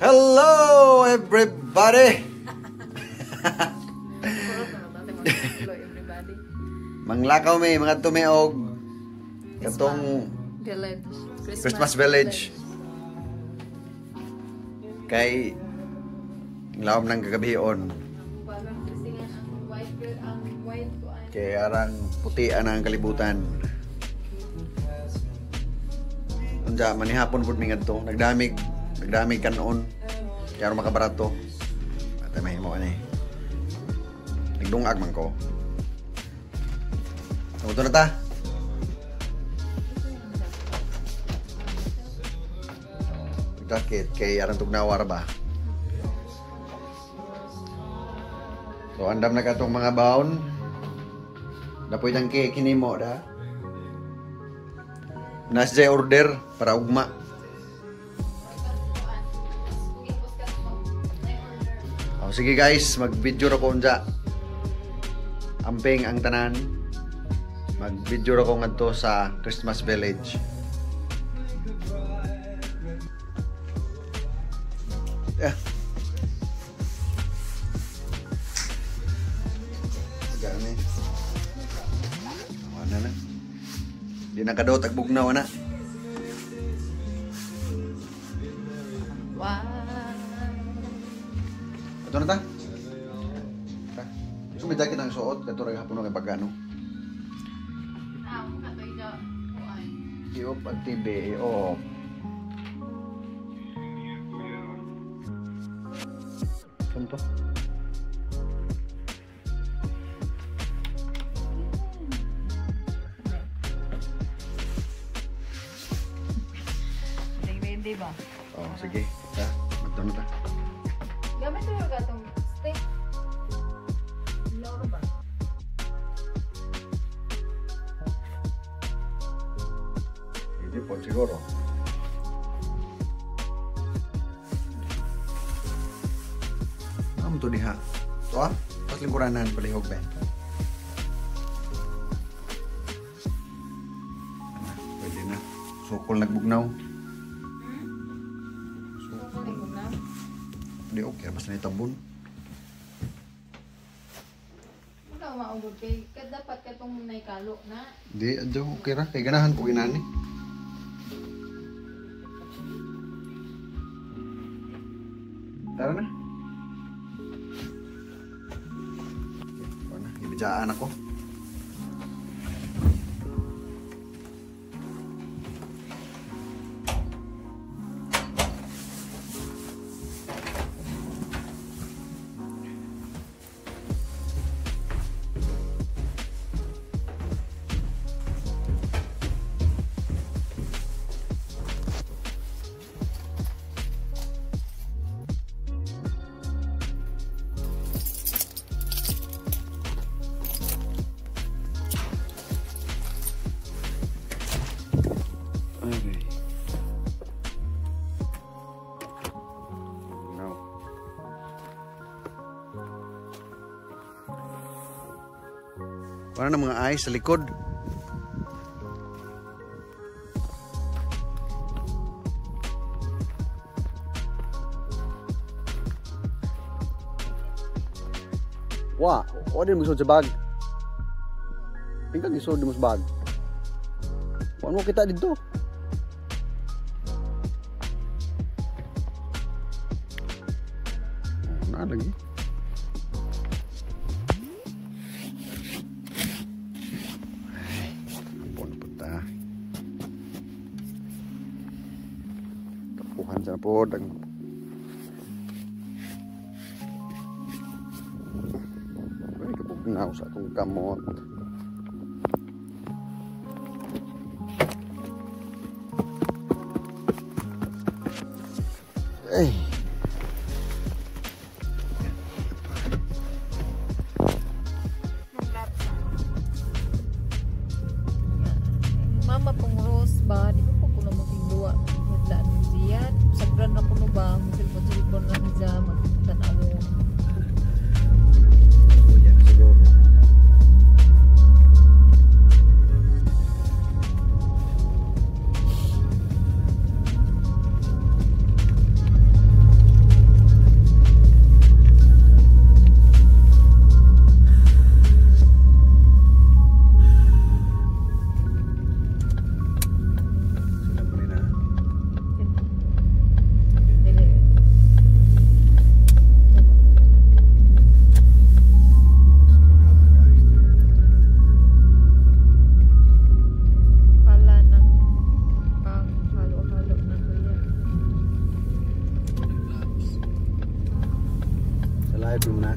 Hello everybody. Manglakaw may mga tumiog katong Christmas Village. Kay lawom ng kagabion. Kay arang putian ang kalibutan. Unja manihapon pud mi ngadto. Nagdamig kanon. Kaya makabarato. At mahimo ani. Nagdungag man ko. Ito na ta. Dakit kay arang tugnawar ba. So andam na katong mga baon. Dapoy nang kinimo da. Nasjay order para ugma. Oh, sige guys, mag-video ra ko unja. Amping ang tanan. Mag-video ra ko ngadto sa Christmas Village. Gani. Mana na? Di nakadaw tagbugnaw na. Wow. Ito na ta. Ta. Gusto may jacket ang suot kadto ra hapon kay pagano. Iop at TV, iop. Contoh. Ready ba? Oh, sige. Ta, magto na ta. Gamit mo ka tong stick. Loro ba? Hindi po siguro. Ito diha. Ito pas lingkuranan palihog ba? Pwede na. Sukol nagbugnaw. Sukol nagbugnaw? Di okay, basta na itabon. Ikaw maugod kay dapat ka itong naikalo na. Di, adyo okay ra. Kay ganahan po ginani. Tara na. Ibijaan ako. Wala na mga ice sa likod. Wah, din mo sa bag. Tingkang isod mo sa bag. Ano kita dito? Na lagi. Tapuhan sa po ang kapugnaw sa akong kamot. Ay. Mama pong rose ba? Di ba po kuno magtindua? Hudlaan ng ziyad. Sagran na kuno ba? Silpon-silpon lang siya. Magtanawo. Yan siguro. Live mo na.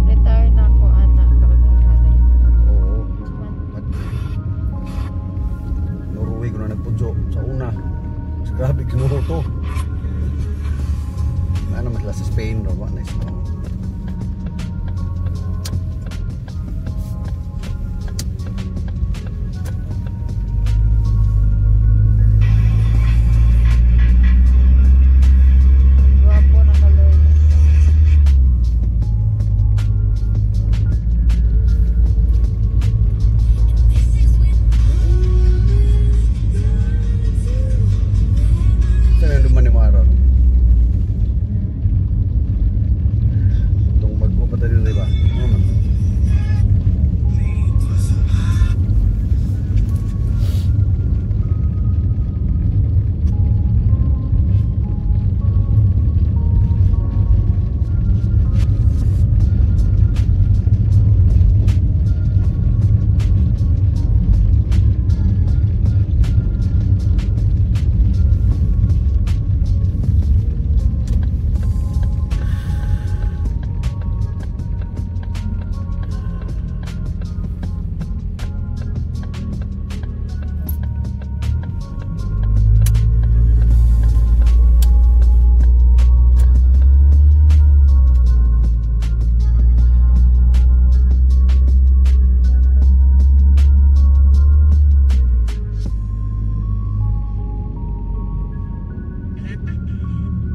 Retire na ako, anak. Kapag naghanay. Oo. Norway ko na nagpudyo sa una. Mas grabe kinuro to. Ano mas sa Spain no? Nice no? Guwapo na kaloy. Saan yung duman ni mga araw? Itong magpapata rin diba? Ano man?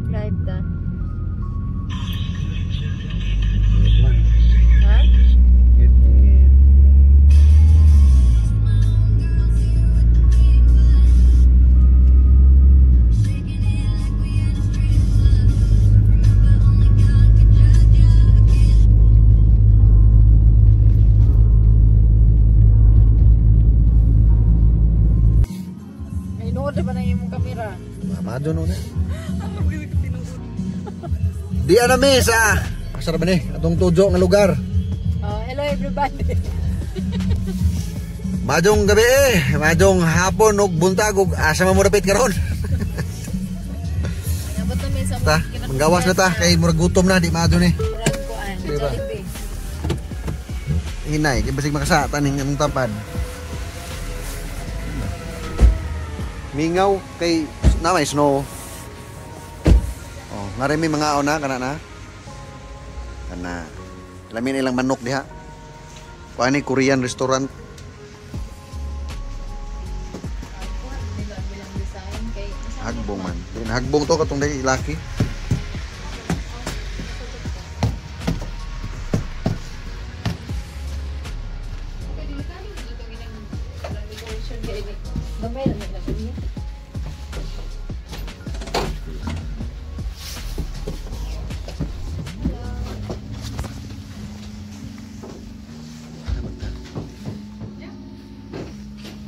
Live ta. Ngit man. Ha? Ngit. May inuod na ba na imong kamera? Mamadyo no na. Di anami sa asar ba ni? Atong tujo nga lugar. Hello everybody. Madjong gabi madjong hapon ug buntag ug asa mo dapit karon. Nabot na may sa Ta, manggawas na ta kay murag gutom na di madyo ni. Murag kuan. Diba? Jollibee. Hinay, kay basig makasata ning among tapad. Mingaw kay na may snow. Oh, ngare may mga ona kana na. Kana. Lamin ilang manok diha. Kuan ni Korean restaurant. Bilang design kay Hagbong man. Din hagbong to katong dai laki. Gamay na nila niya.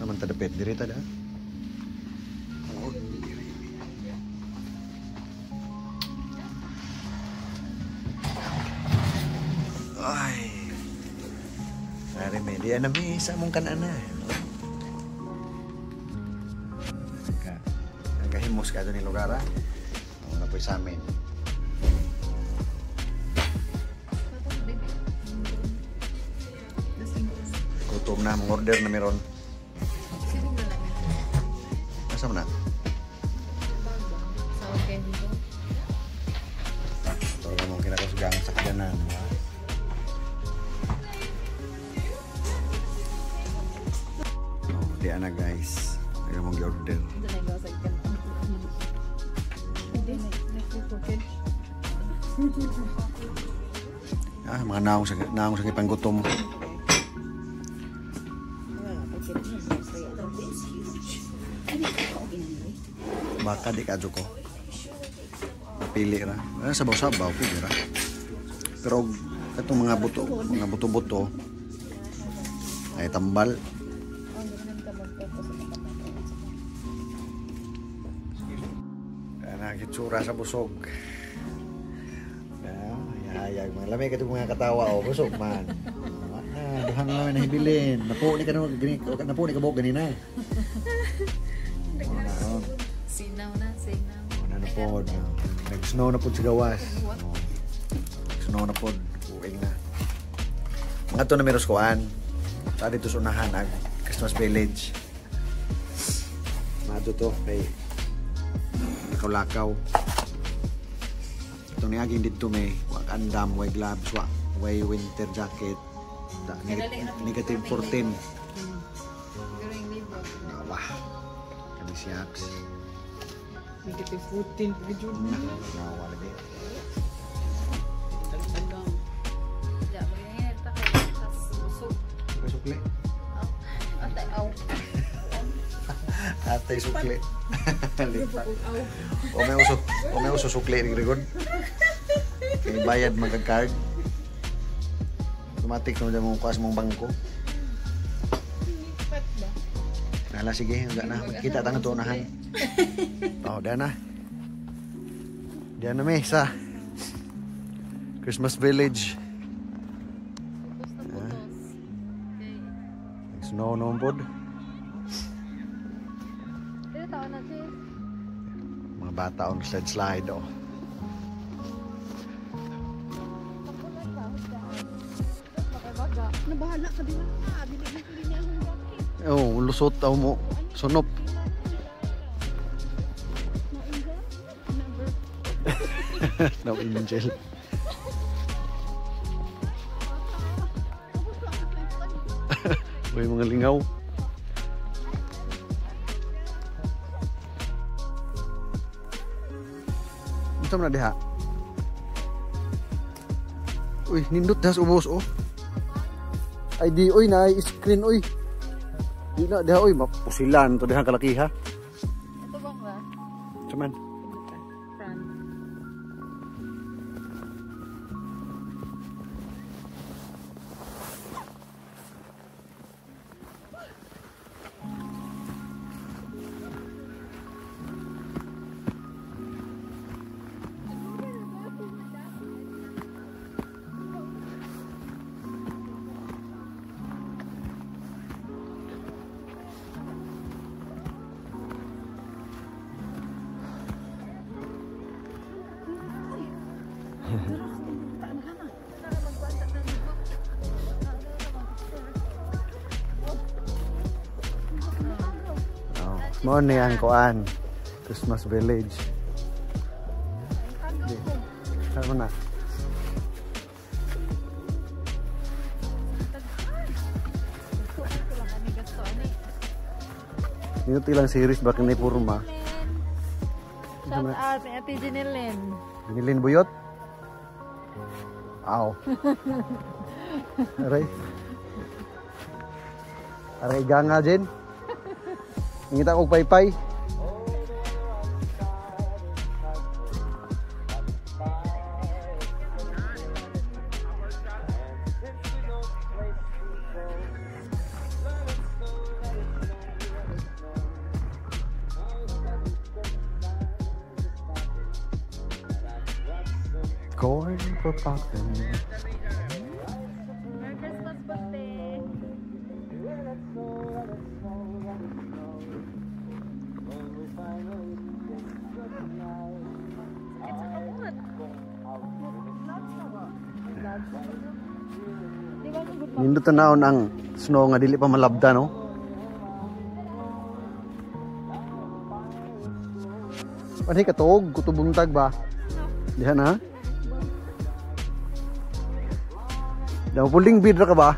Naman ta dapit diri ta da. Ay. Ari may di na mi sa mong kanana. Nagahimos ka doon ni lugar ha. Na po sa amin. Gutom na, mong order na meron. Asa mo na? Sa okay dito. Ito ka mong kinakasgang sakyanan. Oh, di na guys. Ito mong order. Ito na yung sa ikan. Hindi, nag-cooked. Ah, mga naong sa kipanggutom. baka di kadyo ko. Napili ra. Sabaw-sabaw pili ra. Pero itong mga buto-buto ay tambal. Nakitsura sa busog. Hayag mga lamig itong mga katawa o busog man. Duhan na namin nahibilin. Napo ni ka buhok ganina. Sinaw na. Ano po, nag-snow na po sa gawas. Nag-snow na po, uwing na. Mga ito na meron kuhaan. Sa dito sa unahan ang Christmas Village. Mga ito to, kay lakaw-lakaw. Ito ni aging dito may wag andam, way gloves, way winter jacket. Negative 14. Wah, kami siyaks. Negative 14 po jud. Nawala din. Tagang. Ya, bagay ta kay tas usog. Sukli. Atay aw. Atay sukli. O may uso sukli ni Gregor. Kay bayad magka-card. Automatic na dyan mong kuas mong bangko. Pat ba? Nala, sige, hanggang na. Kita tangan to unahan. Diyan na. Diyan na may sa Christmas Village. Snow noon po. Mga bata on slide oh. Nabahala ka din na. Binigyan ko din niya ang jacket. Oh, lusot daw mo. Sunop. No angel. Uy, mga lingaw. Ito na diha. Uy, nindot das ubos oh. Ay di oy na screen oy. Di na diha oy mapusilan to diha kalakiha. Ito bang ra? Cuman. Front. Mo ni ang kuan Christmas Village. Ano na? Minuto ilang series bakit ni purma. Shout out ni Ate Janilyn. Janilyn Buyot. Aw. Aray. Aray ganga Jen. Ngita ko paypay. Corn for popping. Merry Christmas birthday. Nindot na naon ang snow nga dili pa malabda no. Ani katog kutubong tag ba? Diha na. Daw puling bidra ka ba?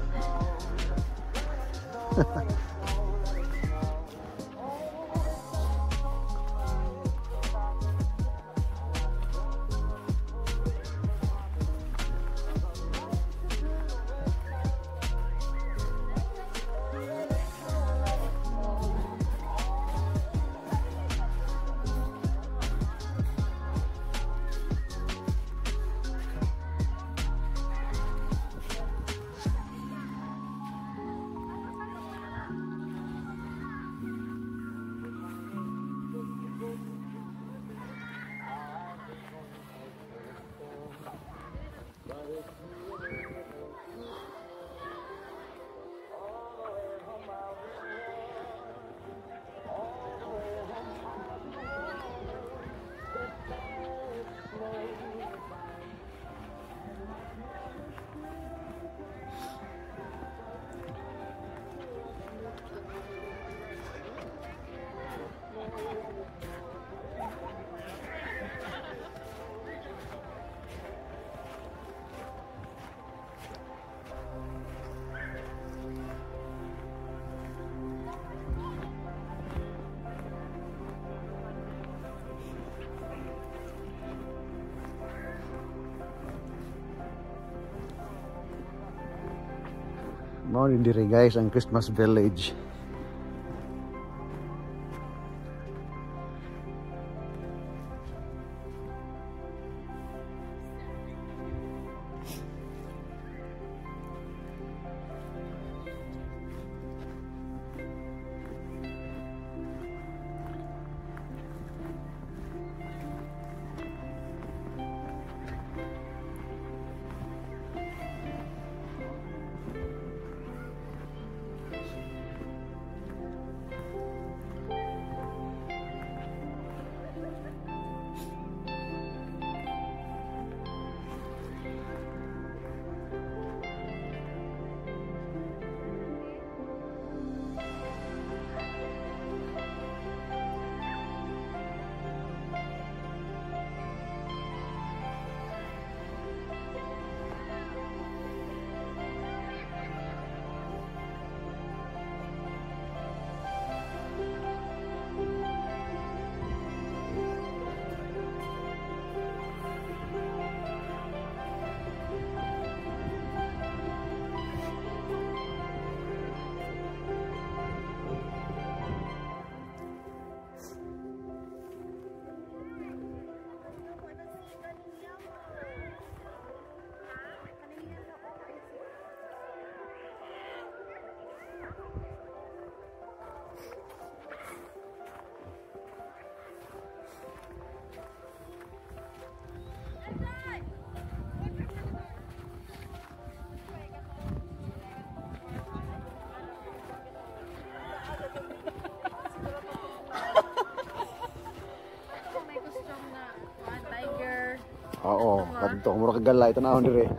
Mao ni diri guys ang Christmas village. Oo, kadto mura kag galay tanawon dire.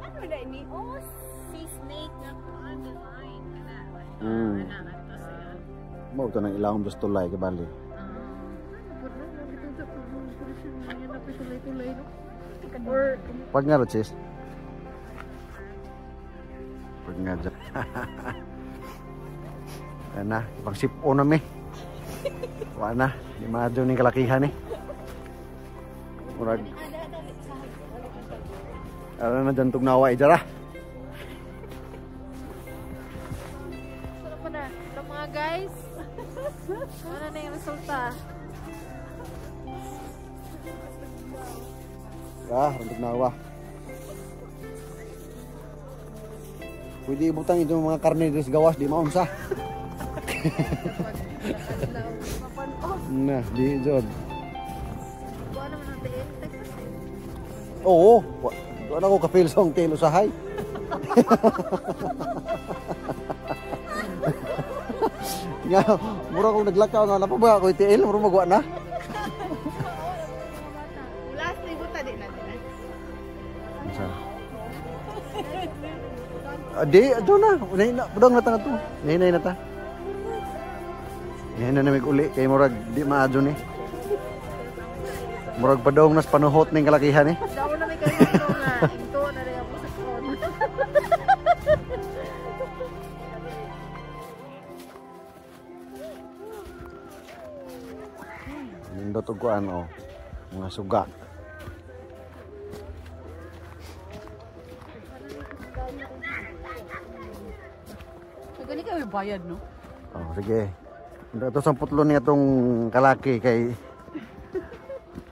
Ano na ini? Oh, sea snake na on the line. Ana ato siya. Mo to nang ilahom dos tulay kay bali. Or Pag nga sis. Pag nga dyan. Yan na, pang sip-o na mi. Wala na, di madyo ning kalakihan eh. Murag. Ano na dyan tugnawa ijara. sarap pa na. Ito mga guys. Ano na yung resulta? Ang tugnawa. Pwede ibutang ito mga karne des gawas di maunsa. Nah, di jod. Buwan naman ang tiil. Oo, wala ko ka-feel song tail usahay. Nga, mura kong naglakaw nga pa ba ako itiil, mura magwa na. Last na ibuta din natin. Adi, ado na. Budang na ta nga to. Nahinay na ta. Nahinay na may uli. Kay murag di maadyo ni. Murag padong nas panuhot ning kalakihan eh. Daw na may ganito nga. Ito na rin ako sa phone. Nindot og kuan o. Mga suga. Gani kami bayad, no? Oh, sige. Ito sa putlo niya tong kalaki kay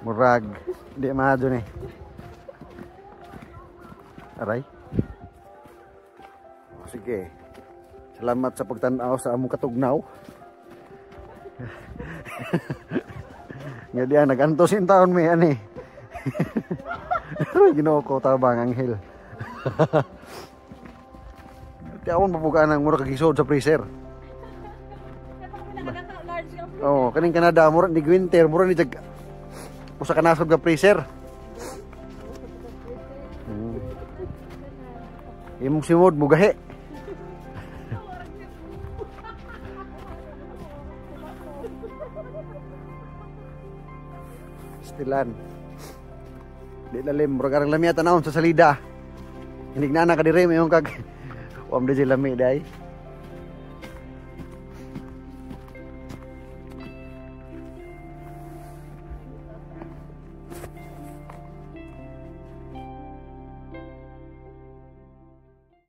murag di maadyo ni. Aray. Oh, sige. Salamat sa pagtanaw sa among katugnaw. Nga diyan nagantos in taon may ani. Ginoo ko tabang anghel. Tiawon mabugaan ang mura kagisod sa freezer. Oh, kaning Canada mura ni winter, mura ni jag usa ka nasod nga freezer. Imong simod mugahe. Stilan. Di lalim, mura karang lamia tanawon sa salida. Hinig na ka dire mayong kag Wam de lami dai.